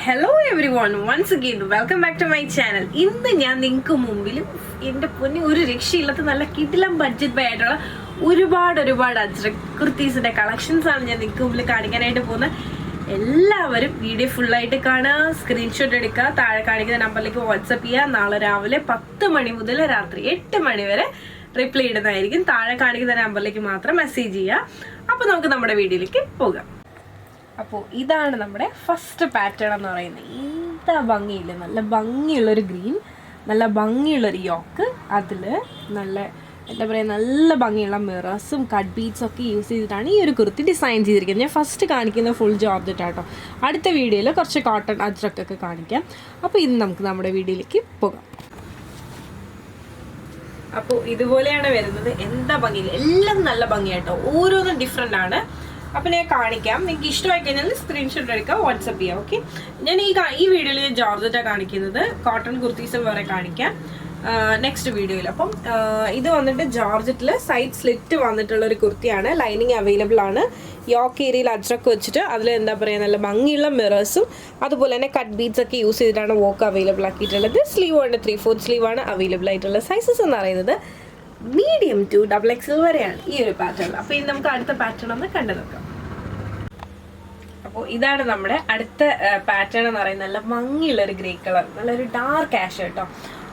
Hello everyone, once again welcome back to my channel. ഇന്ന് ഞാൻ നിങ്ങൾക്ക് മുമ്പിൽ എൻ്റെ പൊന്നി ഒരു രക്ഷയില്ലാത്ത നല്ല കിടിലം ബഡ്ജറ്റ് ബൈ ആയിട്ടുള്ള ഒരുപാട് അജ്രക് കുർത്തീസിന്റെ കളക്ഷൻസ് ആണ് ഞാൻ നിങ്ങൾക്ക് മുമ്പിൽ കാണിക്കാനായിട്ട് പോകുന്നത്. എല്ലാവരും വീഡിയോ ഫുള്ളായിട്ട് കാണുക, സ്ക്രീൻഷോട്ട് എടുക്കുക, താഴെ കാണിക്കുന്ന നമ്പറിലേക്ക് വാട്സപ്പ് ചെയ്യുക. നാളെ രാവിലെ 10 മണി മുതൽ രാത്രി 8 മണി വരെ റിപ്ലൈ ഇടുന്നതായിരിക്കും. താഴെ കാണിക്കുന്ന നമ്പറിലേക്ക് മാത്രം മെസ്സേജ് ചെയ്യുക. അപ്പോൾ നമുക്ക് നമ്മുടെ വീഡിയോയിലേക്ക് പോകാം. അപ്പോൾ ഇതാണ് നമ്മുടെ ഫസ്റ്റ് പാറ്റേൺ എന്ന് പറയുന്നത്. എന്താ ഭംഗിയില്ല, നല്ല ഭംഗിയുള്ളൊരു ഗ്രീൻ, നല്ല ഭംഗിയുള്ളൊരു യോക്ക്, അതിൽ നല്ല എന്താ പറയുക നല്ല ഭംഗിയുള്ള മിറേഴ്സും കട്ട് ബീഡ്സും ഒക്കെ യൂസ് ചെയ്തിട്ടാണ് ഈ ഒരു കുർത്തി ഡിസൈൻ ചെയ്തിരിക്കുന്നത്. ഞാൻ ഫസ്റ്റ് കാണിക്കുന്ന ഫുൾ ജോർജറ്റ് ആട്ടോ. അടുത്ത വീഡിയോയിൽ കുറച്ച് കോട്ടൺ അജ്രക്കൊക്കെ കാണിക്കാം. അപ്പോൾ ഇന്ന് നമുക്ക് നമ്മുടെ വീഡിയോയിലേക്ക് പോകാം. അപ്പോൾ ഇതുപോലെയാണ് വരുന്നത്. എന്താ ഭംഗിയില്ല, എല്ലാം നല്ല ഭംഗിയായിട്ടോ, ഓരോന്നും ഡിഫറെൻ്റ് ആണ്. അപ്പം ഞാൻ കാണിക്കാം. നിങ്ങൾക്ക് ഇഷ്ടമായി കഴിഞ്ഞാൽ സ്ക്രീൻഷോട്ട് എടുക്കുക, വാട്സപ്പ് ചെയ്യാം. ഓക്കെ, ഞാൻ ഈ വീഡിയോയിൽ ഞാൻ ജോർജറ്റാണ് കാണിക്കുന്നത്. കോട്ടൺ കുർത്തീസും വേറെ കാണിക്കാം നെക്സ്റ്റ് വീഡിയോയിൽ. അപ്പം ഇത് വന്നിട്ട് ജോർജറ്റിൽ സൈഡ് സ്ലിറ്റ് വന്നിട്ടുള്ള ഒരു കുർത്തിയാണ്. ലൈനിങ് അവൈലബിൾ ആണ്. യോക്ക് ഏരിയയിൽ അജ്രക്ക് വെച്ചിട്ട് അതിൽ എന്താ പറയുക നല്ല ഭംഗിയുള്ള മിറേഴ്സും അതുപോലെ തന്നെ കട്ട് ബീഡ്സ് ഒക്കെ യൂസ് ചെയ്തിട്ടാണ് വോക്ക് അവൈലബിൾ ആക്കിയിട്ടുള്ളത്. സ്ലീവ് ഉണ്ട്, 3/4 സ്ലീവാണ് അവൈലബിൾ ആയിട്ടുള്ള. സൈസസ് എന്ന് പറയുന്നത് മീഡിയം ടു XXL വരെയാണ് ഈ ഒരു പാറ്റേൺ. അപ്പോൾ ഇനി നമുക്ക് അടുത്ത പാറ്റേൺ ഒന്ന് കണ്ടു നോക്കാം. അപ്പോൾ ഇതാണ് നമ്മുടെ അടുത്ത പാറ്റേൺ എന്ന് പറയുന്നത്. നല്ല ഭംഗിയുള്ളൊരു ഗ്രേ കളർ, നല്ലൊരു ഡാർക്ക് ആഷ് കേട്ടോ.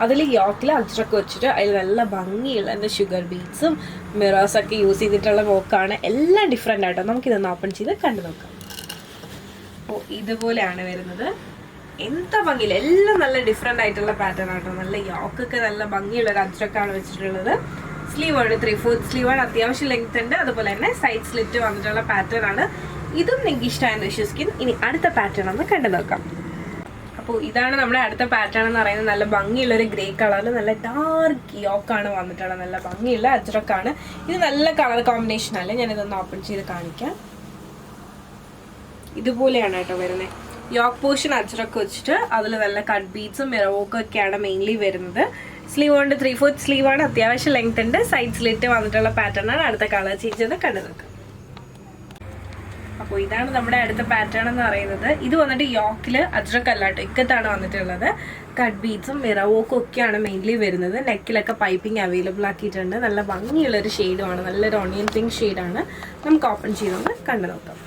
അതിൽ യോക്കിൽ അജ്രക്ക് വെച്ചിട്ട് അതിൽ നല്ല ഭംഗിയുള്ള എന്താ ഷുഗർ ബീഡ്സും മിറേഴ്സൊക്കെ യൂസ് ചെയ്തിട്ടുള്ള വോക്കാണ്. എല്ലാം ഡിഫറെൻ്റ് ആയിട്ടോ. നമുക്കിതൊന്ന് ഓപ്പൺ ചെയ്ത് കണ്ടു നോക്കാം. അപ്പോൾ ഇതുപോലെയാണ് വരുന്നത്. എന്താ ഭംഗിയില്ല, എല്ലാം നല്ല ഡിഫറെൻ്റ് ആയിട്ടുള്ള പാറ്റേൺ ആട്ടോ. നല്ല യോക്കൊക്കെ നല്ല ഭംഗിയുള്ള ഒരു അജ്രക്കാണ് വെച്ചിട്ടുള്ളത്. സ്ലീവ് ആണ്, 3/4 സ്ലീവാണ്, അത്യാവശ്യം ലെങ്ത് ഉണ്ട്. അതുപോലെ തന്നെ സൈഡ് സ്ലിറ്റ് വന്നിട്ടുള്ള പാറ്റേൺ ആണ്. ഇതും നിങ്ങൾക്ക് ഇഷ്ടമായെന്ന് വിശ്വസിക്കുന്നു. ഇനി അടുത്ത പാറ്റേൺ ഒന്ന് കണ്ടു നോക്കാം. അപ്പോൾ ഇതാണ് നമ്മുടെ അടുത്ത പാറ്റേൺ എന്ന് പറയുന്നത്. നല്ല ഭംഗിയുള്ളൊരു ഗ്രേ കളറിൽ നല്ല ഡാർക്ക് യോക്കാണ് വന്നിട്ടുള്ളത്. നല്ല ഭംഗിയുള്ള അജ്രക്കാണ്. ഇത് നല്ല കളർ കോമ്പിനേഷൻ അല്ല. ഞാനിതൊന്ന് ഓപ്പൺ ചെയ്ത് കാണിക്കാം. ഇതുപോലെയാണ് കേട്ടോ വരുന്നത്. യോക്ക് പോർഷൻ അജ്രക്ക് വെച്ചിട്ട് അതിൽ നല്ല കട്ട് ബീഡ്സും മിറവോക്കും ഒക്കെയാണ് മെയിൻലി വരുന്നത്. സ്ലീവ് കൊണ്ട് 3/4 സ്ലീവാണ്, അത്യാവശ്യം ലെങ്ത് ഉണ്ട്. സൈഡ് സ്ലിറ്റ് വന്നിട്ടുള്ള പാറ്റേൺ ആണ്. അടുത്ത കളർ ചേഞ്ച് ചെയ്ത് കണ്ടു നോക്കാം. അപ്പോൾ ഇതാണ് നമ്മുടെ അടുത്ത പാറ്റേൺ എന്ന് പറയുന്നത്. ഇത് വന്നിട്ട് യോക്കിൽ അജ്രക്ക് അല്ലാട്ടോ, ഇക്കത്താണ് വന്നിട്ടുള്ളത്. കട്ട് ബീഡ്സും മിറവോക്കും ഒക്കെയാണ് മെയിൻലി വരുന്നത്. നെക്കിലൊക്കെ പൈപ്പിംഗ് അവൈലബിൾ ആക്കിയിട്ടുണ്ട്. നല്ല ഭംഗിയുള്ളൊരു ഷെയ്ഡുമാണ്, നല്ലൊരു ഓണിയൻ പിങ്ക് ഷെയ്ഡാണ്. നമുക്ക് ഓപ്പൺ ചെയ്തൊന്ന് കണ്ടു നോക്കാം.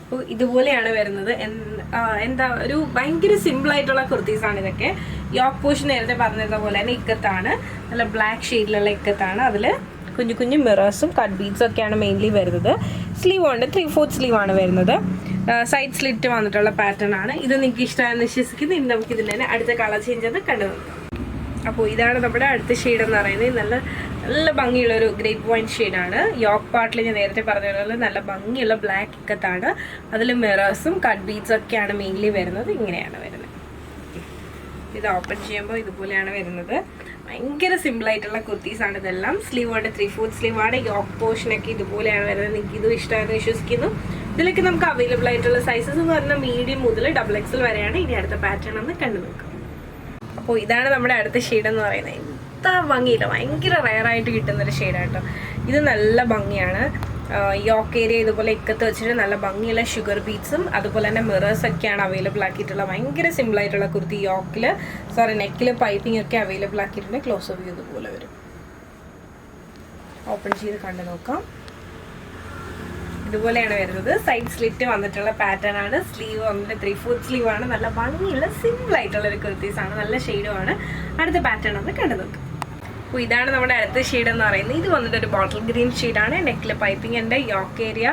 അപ്പോൾ ഇതുപോലെയാണ് വരുന്നത്. എന്താ ഒരു ഭയങ്കര സിമ്പിൾ ആയിട്ടുള്ള കുർത്തീസാണ് ഇതൊക്കെ. യോക്ക് പോർഷൻ നേരത്തെ പറഞ്ഞിരുന്ന പോലെ തന്നെ ഇക്കത്താണ്, നല്ല ബ്ലാക്ക് ഷെയ്ഡിലുള്ള ഇക്കത്താണ്. അതിൽ കുഞ്ഞു കുഞ്ഞു മിറേഴ്സും കട്ട് ബീഡ്സും ഒക്കെയാണ് മെയിൻലി വരുന്നത്. സ്ലീവ് ഉണ്ട്, 3/4 സ്ലീവാണ് വരുന്നത്. സൈഡ് സ്ലിറ്റ് വന്നിട്ടുള്ള പാറ്റേൺ ആണ്. ഇത് നിങ്ങൾക്ക് ഇഷ്ടമായെന്ന് വിശ്വസിക്കുന്നു. ഇനി നമുക്ക് ഇതിൻ്റെ തന്നെ അടുത്ത കളർ ചേഞ്ച് ചെയ്ത് കണ്ടു നോക്കാം. അപ്പോൾ ഇതാണ് നമ്മുടെ അടുത്ത ഷെയ്ഡ് എന്ന് പറയുന്നത്. നല്ല ഭംഗിയുള്ളൊരു ഗ്രേപ്പ് വൈൻ ഷെയ്ഡാണ്. യോക്ക് പാർട്ടിൽ ഞാൻ നേരത്തെ പറഞ്ഞതുപോലെ നല്ല ഭംഗിയുള്ള ബ്ലാക്ക് ഇക്കത്താണ്. അതിൽ മിറേഴ്സും കട്ട് ബീഡ്സും ഒക്കെയാണ് മെയിൻലി വരുന്നത്. ഇങ്ങനെയാണ് വരുന്നത്. ഇത് ഓപ്പൺ ചെയ്യുമ്പോൾ ഇതുപോലെയാണ് വരുന്നത്. ഭയങ്കര സിമ്പിളായിട്ടുള്ള കുർത്തീസാണ് ഇതെല്ലാം. സ്ലീവ് കൊണ്ട് 3/4 സ്ലീവാണ്. യോക്ക് പോർഷനൊക്കെ ഇതുപോലെയാണ് വരുന്നത്. നിങ്ങൾക്ക് ഇതും ഇഷ്ടമായെന്ന് വിശ്വസിക്കുന്നു. ഇതിലൊക്കെ നമുക്ക് അവൈലബിൾ ആയിട്ടുള്ള സൈസസ് എന്ന് പറഞ്ഞാൽ മീഡിയം മുതൽ XXL വരെയാണ്. ഇനി അടുത്ത പാറ്റേൺ ഒന്ന് കണ്ടു നോക്കാം. അപ്പോൾ ഇതാണ് നമ്മുടെ അടുത്ത ഷെയ്ഡ് എന്ന് പറയുന്നത്. എന്താ ഭംഗിയില്ല, ഭയങ്കര റയറായിട്ട് കിട്ടുന്നൊരു ഷെയ്ഡാട്ടോ. ഇത് നല്ല ഭംഗിയാണ്. യോക്ക് ഏരിയ ഇതുപോലെ ഇക്കത്ത് വെച്ചിട്ട് നല്ല ഭംഗിയുള്ള ഷുഗർ ബീഡ്സും അതുപോലെ തന്നെ മിറേഴ്സ് ഒക്കെയാണ് അവൈലബിൾ ആക്കിയിട്ടുള്ള ഭയങ്കര സിമ്പിളായിട്ടുള്ള കുർത്തി. നെക്കിൽ പൈപ്പിംഗ് ഒക്കെ അവൈലബിൾ ആക്കിയിട്ടുണ്ട്. ക്ലോസ് വ്യൂ ഇതുപോലെ വരും. ഓപ്പൺ ചെയ്ത് കണ്ടു നോക്കാം. ഇതുപോലെയാണ് വരുന്നത്. സൈഡ് സ്ലിറ്റ് വന്നിട്ടുള്ള പാറ്റേൺ ആണ്. സ്ലീവ് വന്നിട്ട് 3/4 സ്ലീവാണ്. നല്ല ഭംഗിയുള്ള സിമ്പിൾ ആയിട്ടുള്ള ഒരു കുർത്തീസാണ്. നല്ല ഷെയ്ഡുമാണ്. അടുത്ത പാറ്റേൺ ഒന്ന് കണ്ടു നോക്കാം. അപ്പോൾ ഇതാണ് നമ്മുടെ അടുത്ത ഷെയ്ഡ് എന്ന് പറയുന്നത്. ഇത് വന്നിട്ട് ഒരു ബോട്ടിൽ ഗ്രീൻ ഷെയ്ഡാണ്. നെക്കിൽ പൈപ്പിംഗ് ഉണ്ട്. യോക്ക് ഏരിയ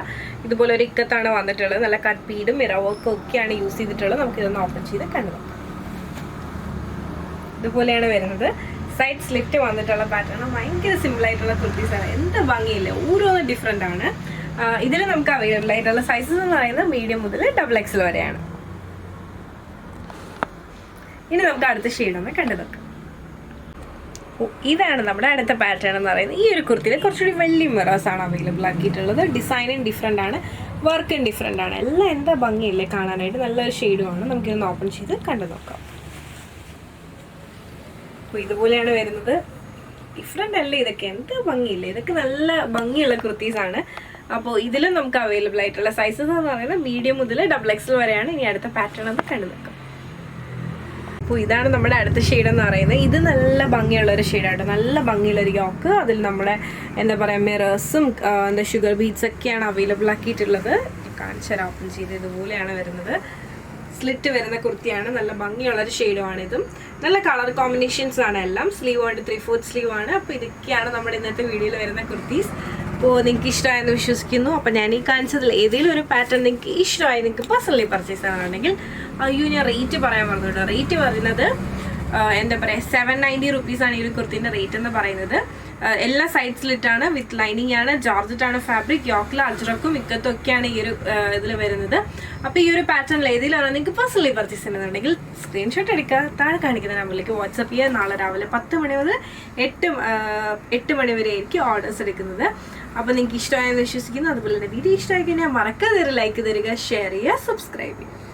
ഇതുപോലെ ഒരു ഇക്കത്താണ് വന്നിട്ടുള്ളത്. നല്ല കട്ട് ബീഡും മിറവോക്കും ഒക്കെയാണ് യൂസ് ചെയ്തിട്ടുള്ളത്. നമുക്കിതൊന്ന് ഓപ്പൺ ചെയ്ത് കണ്ടു നോക്കാം. ഇതുപോലെയാണ് വരുന്നത്. സൈഡ് സ്ലിറ്റ് വന്നിട്ടുള്ള പാറ്റേൺ. ഭയങ്കര സിമ്പിളായിട്ടുള്ള കുർത്തീസാണ്. എന്താ ഭംഗിയില്ല, ഓരോന്നും ഡിഫറെൻ്റ് ആണ്. ഇതിൽ നമുക്ക് അവൈലബിൾ ആയിട്ടുള്ള സൈസസ് എന്ന് പറയുന്നത് മീഡിയം മുതൽ XXL വരെയാണ്. ഇനി നമുക്ക് അടുത്ത ഷെയ്ഡ് ഒന്ന് കണ്ടു നോക്കാം. ഇതാണ് നമ്മുടെ അടുത്ത പാറ്റേൺ എന്ന് പറയുന്നത്. ഈ ഒരു കുർത്തിയിൽ കുറച്ചുകൂടി വലിയ മിറേഴ്സാണ് അവൈലബിൾ ആക്കിയിട്ടുള്ളത്. ഡിസൈനും ഡിഫറെൻ്റ് ആണ്, വർക്കും ഡിഫറെൻ്റ് ആണ്. എല്ലാം എന്താ ഭംഗിയില്ലേ കാണാനായിട്ട്. നല്ലൊരു ഷെയ്ഡുമാണ്. നമുക്കിതൊന്ന് ഓപ്പൺ ചെയ്ത് കണ്ടു നോക്കാം. അപ്പോൾ ഇതുപോലെയാണ് വരുന്നത്. ഡിഫറെൻ്റ് അല്ലേ ഇതൊക്കെ, എന്താ ഭംഗിയില്ലേ. ഇതൊക്കെ നല്ല ഭംഗിയുള്ള കുർത്തീസാണ്. അപ്പോൾ ഇതിലും നമുക്ക് അവൈലബിൾ ആയിട്ടുള്ള സൈസസ് എന്ന് പറയുന്നത് മീഡിയം മുതൽ XXL വരെയാണ്. ഇനി അടുത്ത പാറ്റേൺ ഒന്ന് കണ്ടു നിൽക്കാം. അപ്പോൾ ഇതാണ് നമ്മുടെ അടുത്ത ഷെയ്ഡ് എന്ന് പറയുന്നത്. ഇത് നല്ല ഭംഗിയുള്ളൊരു ഷെയ്ഡാട്ടോ, നല്ല ഭംഗിയുള്ളൊരു യോക്ക്. അതിൽ നമ്മുടെ എന്താ പറയുക മിറേഴ്സും എന്താ ഷുഗർ ബീഡ്സ് ഒക്കെയാണ് അവൈലബിൾ ആക്കിയിട്ടുള്ളത്. കാണിച്ചു തരാം. ഓപ്പൺ ചെയ്ത് ഇതുപോലെയാണ് വരുന്നത്. സ്ലിറ്റ് വരുന്ന കുർത്തിയാണ്, നല്ല ഭംഗിയുള്ളൊരു ഷെയ്ഡുമാണ്. ഇതും നല്ല കളർ കോമ്പിനേഷൻസ് ആണ് എല്ലാം. സ്ലീവ് ഉണ്ട്, 3/4 സ്ലീവ് ആണ്. അപ്പോൾ ഇതൊക്കെയാണ് നമ്മുടെ ഇന്നത്തെ വീഡിയോയിൽ വരുന്ന കുർത്തീസ്. അപ്പോൾ നിങ്ങൾക്ക് ഇഷ്ടമായെന്ന് വിശ്വസിക്കുന്നു. അപ്പോൾ ഞാൻ ഈ കാണിച്ചതിൽ ഏതെങ്കിലും ഒരു പാറ്റേൺ നിങ്ങൾക്ക് ഇഷ്ടമായി, നിങ്ങൾക്ക് പേഴ്സണലി പർച്ചേസ് ചെയ്യാനാണെങ്കിൽ, അയ്യോ ഞാൻ റേറ്റ് പറയാൻ പറഞ്ഞു കേട്ടോ. റേറ്റ് പറയുന്നത് എന്താ പറയുക 790 റുപ്പീസാണ് ഈ ഒരു കുർത്തിൻ്റെ റേറ്റ് എന്ന് പറയുന്നത്. എല്ലാ സൈഡ് സ്ലിറ്റാണ്, വിത്ത് ലൈനിങ് ആണ്, ജോർജറ്റ് ആണ് ഫാബ്രിക്, യോക്കിൽ അജ്രക്കും ഇക്കത്തും ഒക്കെയാണ് ഈ ഒരു ഇതിൽ വരുന്നത്. അപ്പോൾ ഈ ഒരു പാറ്റേണിൽ ഏതെങ്കിലും നിങ്ങൾക്ക് പേഴ്സണലി പർച്ചേസ് ചെയ്യുന്നുണ്ടെങ്കിൽ സ്ക്രീൻഷോട്ട് എടുക്കുക, താഴെ കാണിക്കുന്ന നമ്പറിലേക്ക് വാട്സപ്പ് ചെയ്യുക. നാളെ രാവിലെ 10 മണി മുതൽ 8 മണി വരെ ആയിരിക്കും ഓർഡേഴ്സ് എടുക്കുന്നത്. അപ്പോൾ നിങ്ങൾക്ക് ഇഷ്ടമായെന്ന് വിശ്വസിക്കുന്നു. അതുപോലെ തന്നെ വീഡിയോ ഇഷ്ടമായി കഴിഞ്ഞാൽ മറക്കാതെ ലൈക്ക് തരിക, ഷെയർ ചെയ്യുക, സബ്സ്ക്രൈബ് ചെയ്യുക.